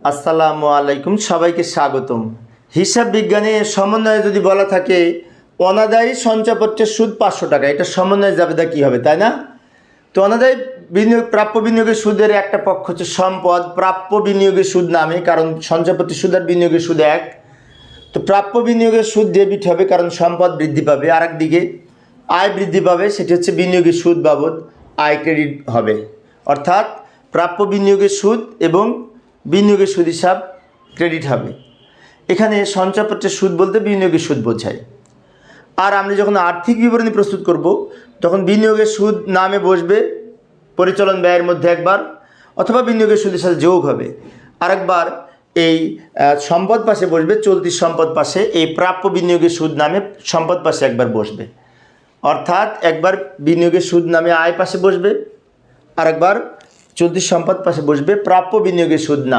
আসসালামু আলাইকুম, সবাইকে স্বাগতম। হিসাব বিজ্ঞানে সমন্বয়ে যদি বলা থাকে অনাদায়ী সঞ্চয়পত্রের সুদ 500 টাকা, এটা সমন্বয় জাবেদা কী হবে, তাই না? তো অনাদায়ী বিনিয়োগ প্রাপ্য বিনিয়োগের সুদের একটা পক্ষ হচ্ছে সম্পদ, প্রাপ্য বিনিয়োগের সুদ নামে, কারণ সঞ্চয়পত্রের সুদ আর বিনিয়োগের সুদ এক। তো প্রাপ্য বিনিয়োগের সুদ ডেবিট হবে কারণ সম্পদ বৃদ্ধি পাবে, আর একদিকে আয় বৃদ্ধি পাবে, সেটি হচ্ছে বিনিয়োগের সুদ বাবদ আয় ক্রেডিট হবে। অর্থাৎ প্রাপ্য বিনিয়োগের সুদ এবং বিনিয়োগের সুদ হিসাব ক্রেডিট হবে। এখানে সঞ্চয়পত্রের সুদ বলতে বিনিয়োগের সুদ বোঝায়। আর আমরা যখন আর্থিক বিবরণী প্রস্তুত করব তখন বিনিয়োগের সুদ নামে বসবে পরিচালন ব্যয়ের মধ্যে একবার, অথবা বিনিয়োগের সুদের সাথে যোগ হবে আরেকবার। এই সম্পদ পাশে বসবে, চলতি সম্পদ পাশে এই প্রাপ্য বিনিয়োগের সুদ নামে সম্পদ পাশে একবার বসবে। অর্থাৎ একবার বিনিয়োগের সুদ নামে আয় পাশে বসবে, আরেকবার চলতি সম্পদ পাশে বসবে প্রাপ্য বিনিয়োগের সুদ নাম।